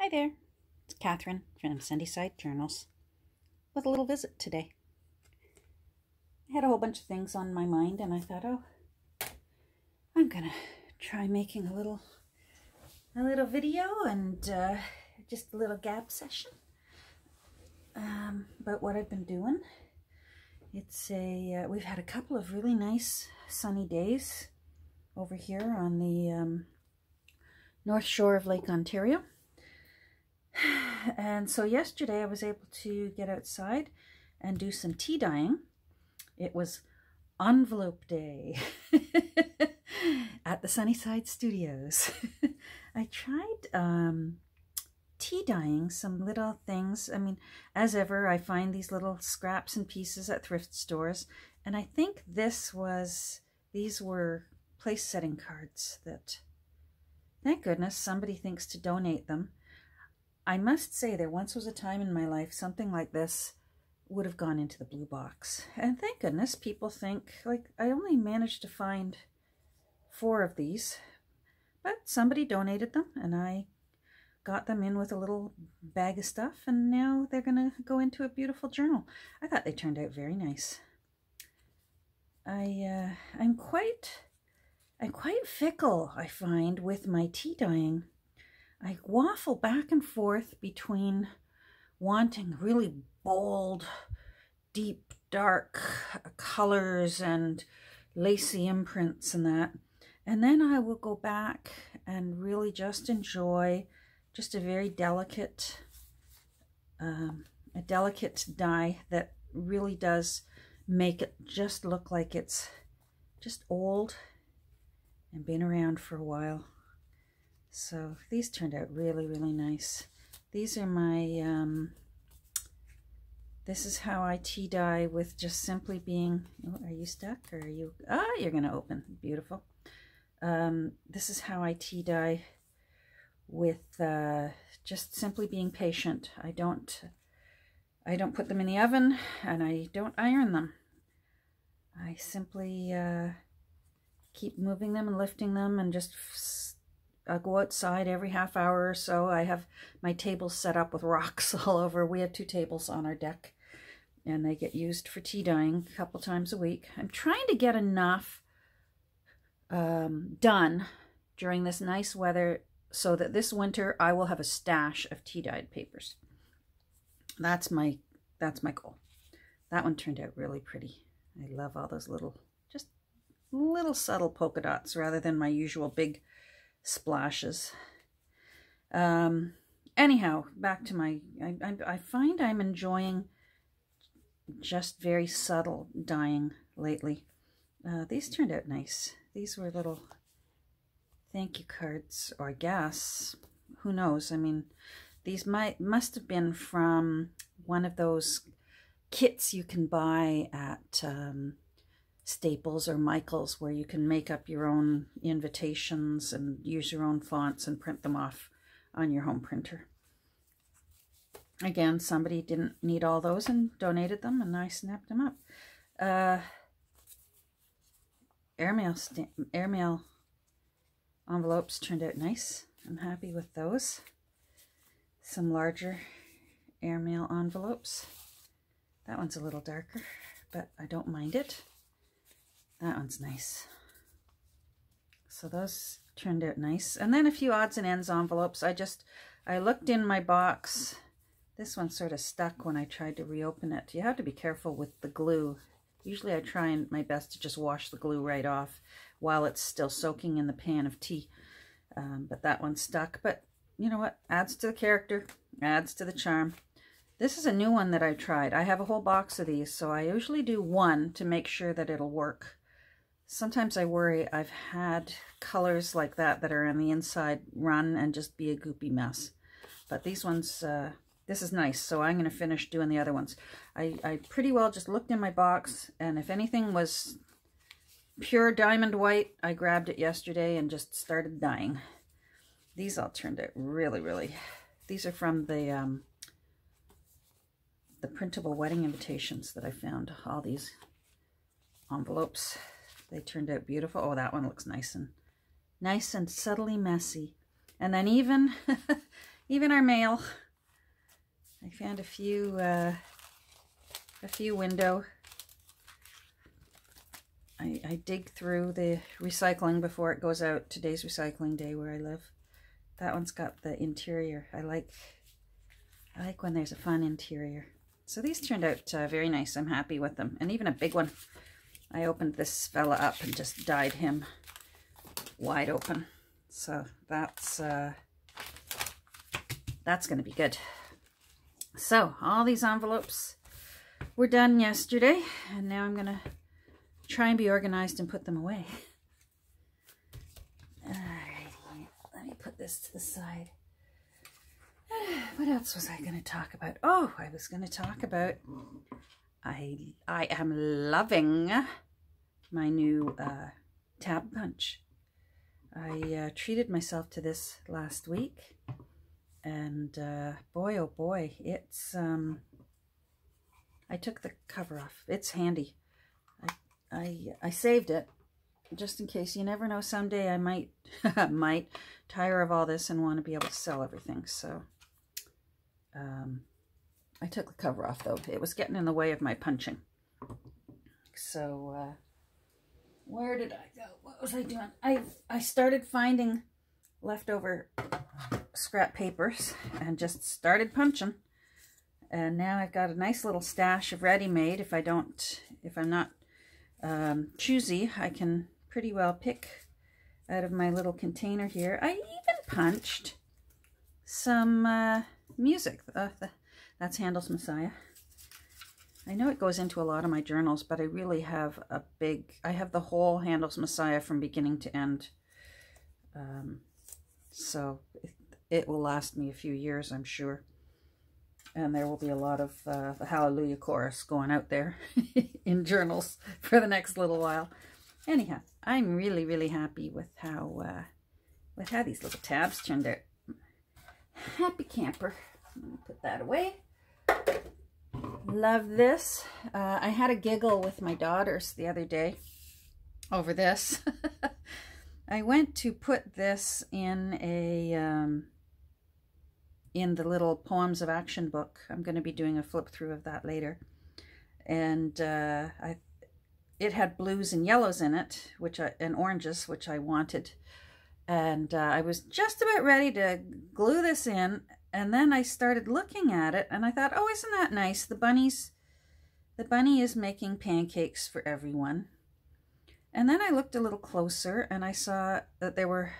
Hi there, it's Catherine from Sunnyside Journals with a little visit today. I had a whole bunch of things on my mind and I thought, I'm gonna try making a little video and just a little gab session about what I've been doing. It's we've had a couple of really nice sunny days over here on the north shore of Lake Ontario. And so yesterday I was able to get outside and do some tea dyeing. It was envelope day at the Sunnyside Studios. I tried tea dyeing some little things. I mean, as ever, I find these little scraps and pieces at thrift stores, and I think these were place setting cards that, thank goodness, somebody thinks to donate them. I must say there once was a time in my life something like this would have gone into the blue box. And thank goodness people think, like, I only managed to find 4 of these, but somebody donated them and I got them in with a little bag of stuff, and now they're going to go into a beautiful journal. I thought they turned out very nice. I'm quite fickle, I find, with my tea dyeing. I waffle back and forth between wanting really bold, deep, dark colors and lacy imprints and that. And then I will go back and really just enjoy just a very delicate, dye that really does make it just look like it's just old and been around for a while. So these turned out really, really nice. These are my, this is how I tea dye with just simply being, oh, are you stuck or are you, you're going to open. Beautiful. This is how I tea dye with just simply being patient. I don't put them in the oven and I don't iron them. I simply keep moving them and lifting them and just I'll go outside every half hour or so. I have my tables set up with rocks all over. We have 2 tables on our deck and they get used for tea dyeing a couple times a week. I'm trying to get enough done during this nice weather so that this winter I will have a stash of tea dyed papers. That's my goal. That one turned out really pretty. I love all those little subtle polka dots rather than my usual big splashes. Anyhow, back to my, I find I'm enjoying just very subtle dyeing lately. These turned out nice. These were little thank you cards, or I guess, who knows? I mean, these must have been from one of those kits you can buy at Staples or Michael's, where you can make up your own invitations and use your own fonts and print them off on your home printer. Again, somebody didn't need all those and donated them, and I snapped them up. Airmail envelopes turned out nice. I'm happy with those. Some larger airmail envelopes. That one's a little darker, but I don't mind it. That one's nice. So those turned out nice. And then a few odds and ends envelopes. I looked in my box. This one sort of stuck when I tried to reopen it. You have to be careful with the glue. Usually I try my best to just wash the glue right off while it's still soaking in the pan of tea. But that one stuck. But you know what? Adds to the character, adds to the charm. This is a new one that I tried. I have a whole box of these, so I usually do one to make sure that it'll work. Sometimes I worry I've had colors like that are on the inside run and just be a goopy mess. But these ones, this is nice, so I'm going to finish doing the other ones. I pretty well just looked in my box, and if anything was pure diamond white, I grabbed it yesterday and just started dyeing. These all turned out really, really... These are from the printable wedding invitations that I found. All these envelopes. They turned out beautiful. Oh, that one looks nice and subtly messy. And then even even our mail. I found a few window. I dig through the recycling before it goes out. Today's recycling day where I live. That one's got the interior. I like when there's a fun interior. So these turned out very nice. I'm happy with them. And even a big one. I opened this fella up and just dyed him wide open. So that's going to be good. So all these envelopes were done yesterday, and now I'm going to try and be organized and put them away. Alrighty, let me put this to the side. What else was I going to talk about? Oh, I was going to talk about I am loving my new tab punch. I treated myself to this last week, and boy oh boy, it's I took the cover off. It's handy. I saved it just in case. You never know, someday I might might tire of all this and want to be able to sell everything. So I took the cover off, though. It was getting in the way of my punching. So where did I go? What was I doing? I started finding leftover scrap papers and just started punching. And now I've got a nice little stash of ready-made. If I'm not choosy, I can pretty well pick out of my little container here. I even punched some music. That's Handel's Messiah. I know it goes into a lot of my journals, but I really have I have the whole Handel's Messiah from beginning to end. So it will last me a few years, I'm sure. And there will be a lot of the Hallelujah chorus going out there in journals for the next little while. Anyhow, I'm really, really happy with how these little tabs turned out. Happy camper. I'm gonna put that away. Love this. I had a giggle with my daughters the other day over this. I went to put this in in the little Poems of Action book. I'm going to be doing a flip through of that later. And it had blues and yellows in it, and oranges, which I wanted. And I was just about ready to glue this in, and then I started looking at it, and I thought, oh, isn't that nice? The bunny is making pancakes for everyone. And then I looked a little closer, and I saw that there were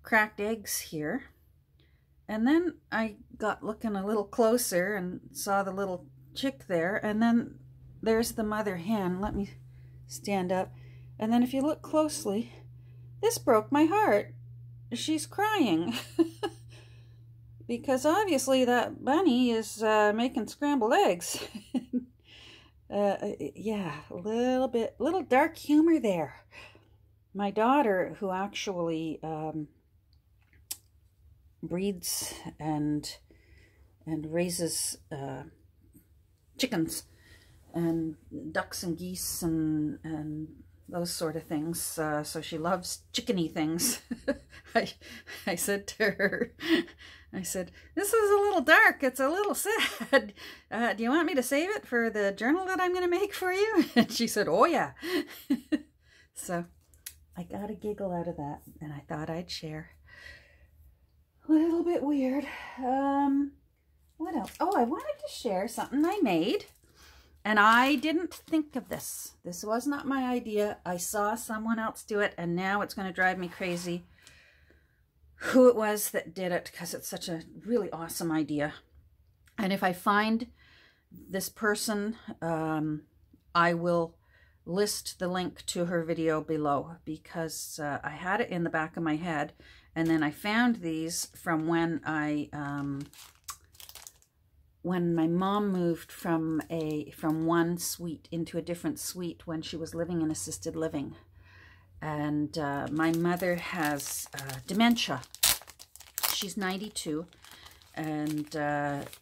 cracked eggs here. And then I got looking a little closer and saw the little chick there, and then there's the mother hen. Let me stand up. And then if you look closely, this broke my heart. She's crying. Because obviously that bunny is making scrambled eggs. Yeah, a little dark humor there. My daughter, who actually breeds and raises chickens and ducks and geese and those sort of things, so she loves chickeny things. I said to her, I said, this is a little dark, it's a little sad. Do you want me to save it for the journal that I'm going to make for you? And she said, oh yeah. So I got a giggle out of that, and I thought I'd share. A little bit weird. What else? Oh, I wanted to share something I made, and I didn't think of this. This was not my idea. I saw someone else do it, and now it's going to drive me crazy who it was that did it, because it's such a really awesome idea. And if I find this person, I will list the link to her video below, because I had it in the back of my head, and then I found these from when when my mom moved from one suite into a different suite when she was living in assisted living. And my mother has dementia. She's 92. And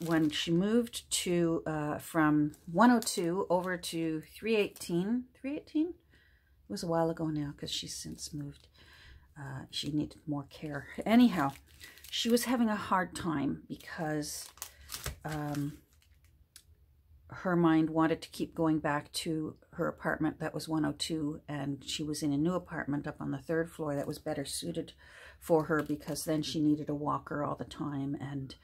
when she moved to from 102 over to 318, it was a while ago now because she's since moved. She needed more care. Anyhow, she was having a hard time because her mind wanted to keep going back to her apartment that was 102, and she was in a new apartment up on the 3rd floor that was better suited for her, because then she needed a walker all the time, and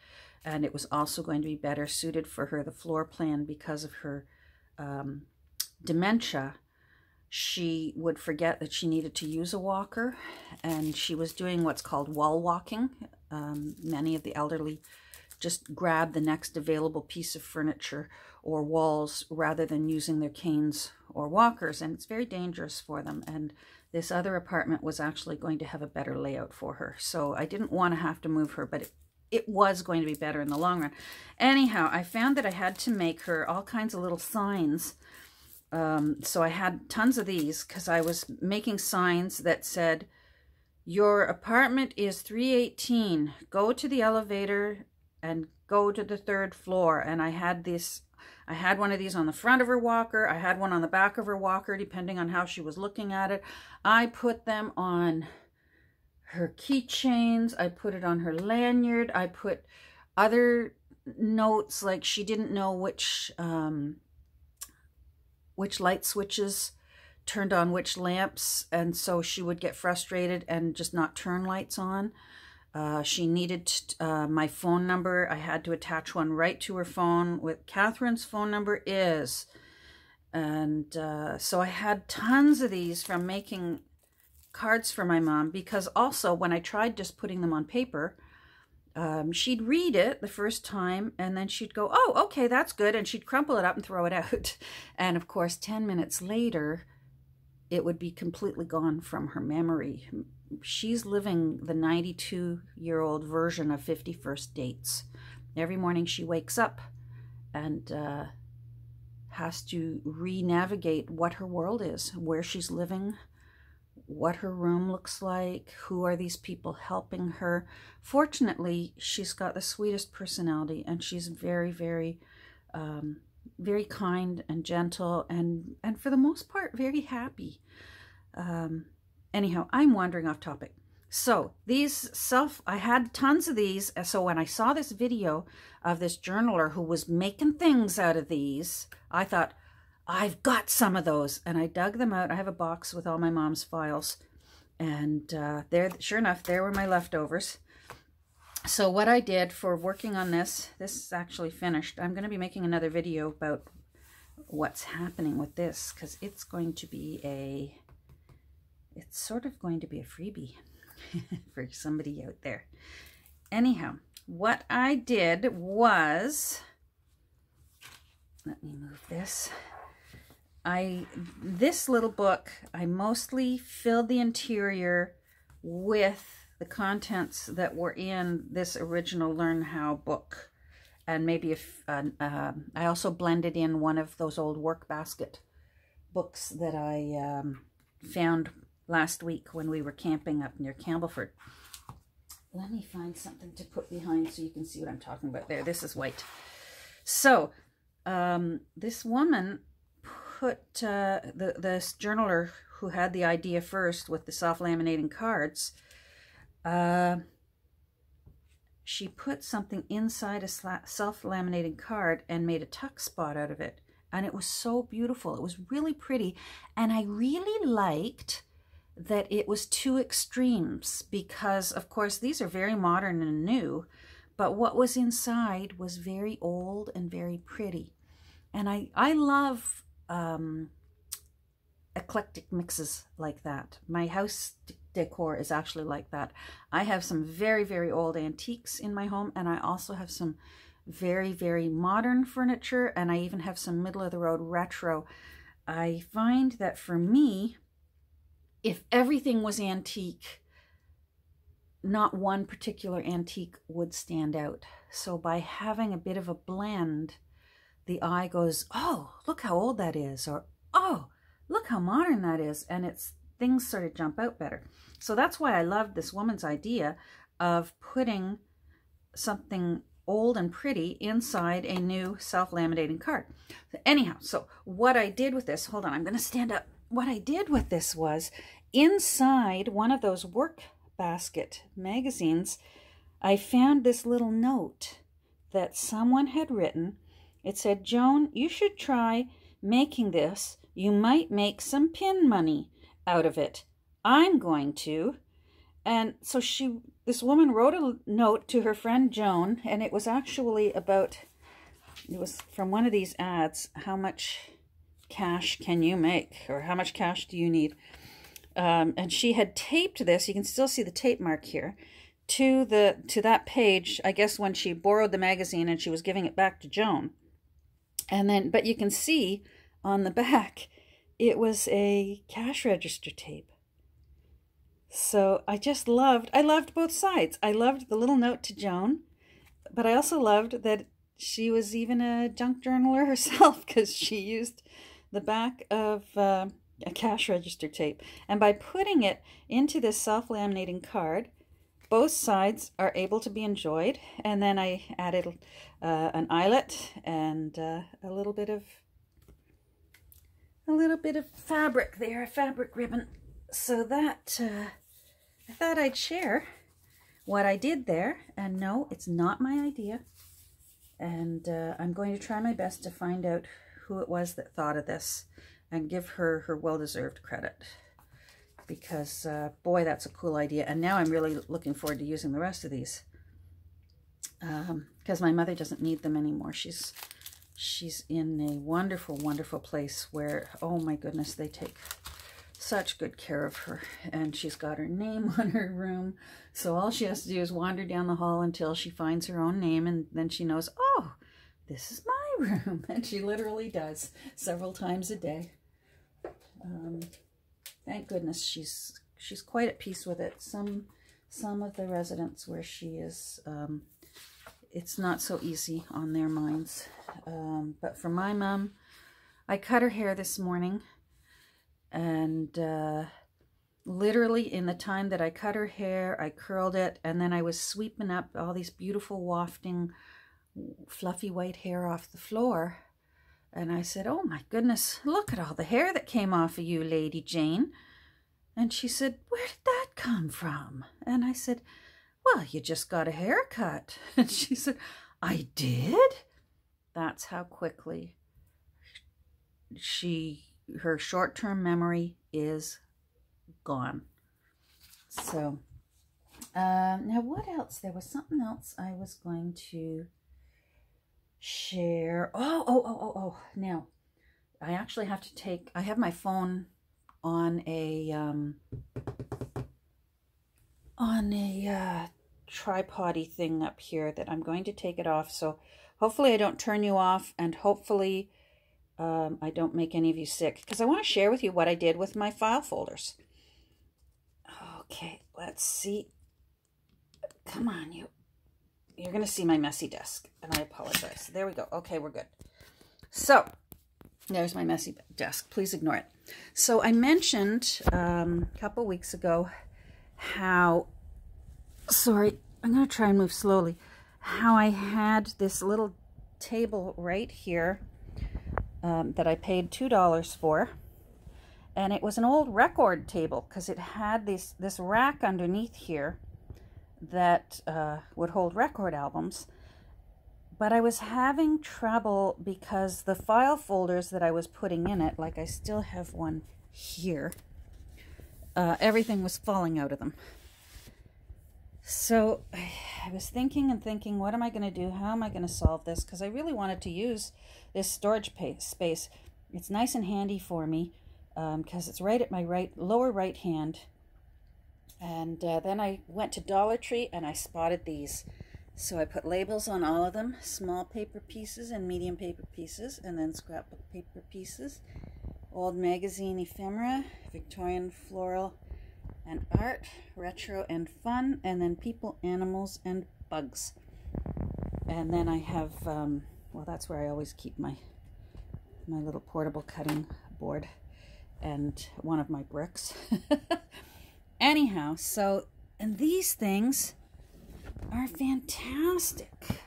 it was also going to be better suited for her, the floor plan, because of her dementia. She would forget that she needed to use a walker, and she was doing what's called wall walking. Many of the elderly just grab the next available piece of furniture or walls rather than using their canes or walkers, and it's very dangerous for them. And this other apartment was actually going to have a better layout for her, so I didn't want to have to move her, but it was going to be better in the long run. Anyhow, I found that I had to make her all kinds of little signs. So I had tons of these because I was making signs that said, your apartment is 318. Go to the elevator and go to the 3rd floor. And I had one of these on the front of her walker. I had one on the back of her walker, depending on how she was looking at it. I put them on her keychains. I put it on her lanyard. I put other notes, like she didn't know which light switches turned on which lamps, and so she would get frustrated and just not turn lights on. She needed my phone number. I had to attach one right to her phone with Catherine's phone number is. And so I had tons of these from making cards for my mom, because also when I tried just putting them on paper, she'd read it the first time and then she'd go, oh, okay, that's good. And she'd crumple it up and throw it out. And of course, 10 minutes later, it would be completely gone from her memory. She's living the 92-year-old version of 50 First Dates. Every morning she wakes up and has to re-navigate what her world is, where she's living, what her room looks like, who are these people helping her. Fortunately, she's got the sweetest personality, and she's very, very, very kind and gentle, and for the most part, very happy. Anyhow, I'm wandering off topic. So I had tons of these. So when I saw this video of this journaler who was making things out of these, I thought, I've got some of those, and I dug them out. I have a box with all my mom's files, and there, sure enough, there were my leftovers. So what I did for working on this is actually finished. I'm going to be making another video about what's happening with this, because it's going to be it's sort of going to be a freebie for somebody out there. Anyhow, what I did was, let me move this. This little book, I mostly filled the interior with the contents that were in this original Learn How book. And maybe I also blended in one of those old work basket books that I found last week when we were camping up near Campbellford. Let me find something to put behind so you can see what I'm talking about. There, this is white. So, this woman put, this journaler who had the idea first with the self-laminating cards, she put something inside a self-laminating card and made a tuck spot out of it. And it was so beautiful. It was really pretty. And I really liked that it was two extremes, because of course these are very modern and new, but what was inside was very old and very pretty. And I love eclectic mixes like that. My house decor is actually like that. I have some very, very old antiques in my home, and I also have some very, very modern furniture, and I even have some middle-of-the-road retro. I find that for me, if everything was antique, not one particular antique would stand out. So by having a bit of a blend, the eye goes, oh, look how old that is, or oh, look how modern that is, and things sort of jump out better. So that's why I loved this woman's idea of putting something old and pretty inside a new self-laminating card. Anyhow, so what I did with this, hold on, I'm going to stand up. What I did with this was, inside one of those work basket magazines, I found this little note that someone had written. It said, "Joan, you should try making this. You might make some pin money out of it. I'm going to." And so this woman wrote a note to her friend Joan, and it was actually about, it was from one of these ads, how much cash can you make, or how much cash do you need? And she had taped this, you can still see the tape mark here, to that page, I guess when she borrowed the magazine and she was giving it back to Joan. And then, but you can see on the back, it was a cash register tape. So I loved both sides. I loved the little note to Joan, but I also loved that she was even a junk journaler herself, because she used the back of a cash register tape. And by putting it into this self-laminating card, both sides are able to be enjoyed. And then I added an eyelet and a little bit of fabric there, a fabric ribbon. So that I thought I'd share what I did there. And no, it's not my idea. And I'm going to try my best to find out who it was that thought of this and give her her well-deserved credit. Because, boy, that's a cool idea. And now I'm really looking forward to using the rest of these. Because my mother doesn't need them anymore. She's in a wonderful, wonderful place where, oh my goodness, they take such good care of her. And she's got her name on her room. So all she has to do is wander down the hall until she finds her own name. And then she knows, oh, this is my room. And she literally does several times a day. Thank goodness she's quite at peace with it. Some of the residents where she is, it's not so easy on their minds. But for my mom, I cut her hair this morning, and literally in the time that I cut her hair, I curled it, and then I was sweeping up all these beautiful wafting fluffy white hair off the floor. And I said, "Oh my goodness, look at all the hair that came off of you, Lady Jane." And she said, "Where did that come from?" And I said, "Well, you just got a haircut." And she said, "I did?" That's how quickly her short-term memory is gone. So, now what else? There was something else I was going to share. Oh. Now, I actually have to take, I have my phone on a tripod-y thing up here that I'm going to take it off. So hopefully I don't turn you off, and hopefully I don't make any of you sick, because I want to share with you what I did with my file folders. Okay, let's see. Come on, you're going to see my messy desk, and I apologize. There we go. Okay, we're good. So, there's my messy desk. Please ignore it. So, I mentioned a couple weeks ago how, sorry, I'm going to try and move slowly, how I had this little table right here that I paid $2 for. And it was an old record table, because it had this rack underneath here that would hold record albums. But I was having trouble because the file folders that I was putting in it, like I still have one here, everything was falling out of them. So I was thinking and thinking, what am I going to do? How am I going to solve this? Because I really wanted to use this storage space. It's nice and handy for me, because it's right at my lower right hand. And then I went to Dollar Tree and I spotted these. So I put labels on all of them, small paper pieces and medium paper pieces, and then scrapbook paper pieces, old magazine ephemera, Victorian floral and art, retro and fun, and then people, animals, and bugs. And then I have, well, that's where I always keep my little portable cutting board and one of my bricks. Anyhow, so, and these things are fantastic.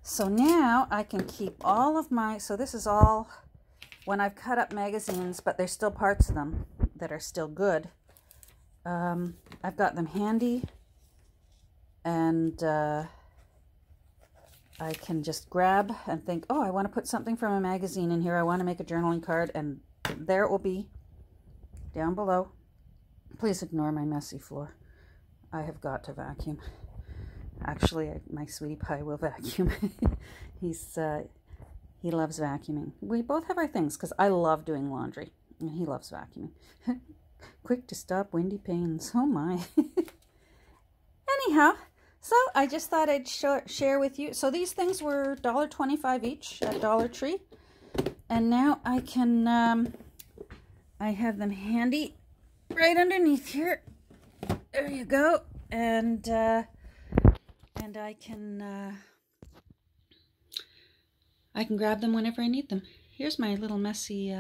So now I can keep all of my, so this is all when I've cut up magazines, but there's still parts of them that are still good. I've got them handy and I can just grab and think, oh, I want to put something from a magazine in here. I want to make a journaling card, and there it will be down below. Please ignore my messy floor. I have got to vacuum. Actually, my sweetie pie will vacuum. He loves vacuuming. We both have our things because I love doing laundry and he loves vacuuming. Quick to stop windy panes. Oh my. Anyhow, so I just thought I'd share with you. So these things were $1.25 each at Dollar Tree. And now I can, I have them handy right underneath here. There you go. And I can grab them whenever I need them. Here's my little messy,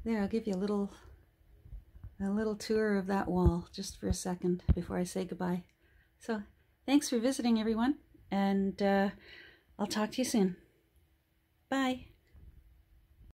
there, I'll give you a little tour of that wall just for a second before I say goodbye. So thanks for visiting, everyone, and I'll talk to you soon. Bye.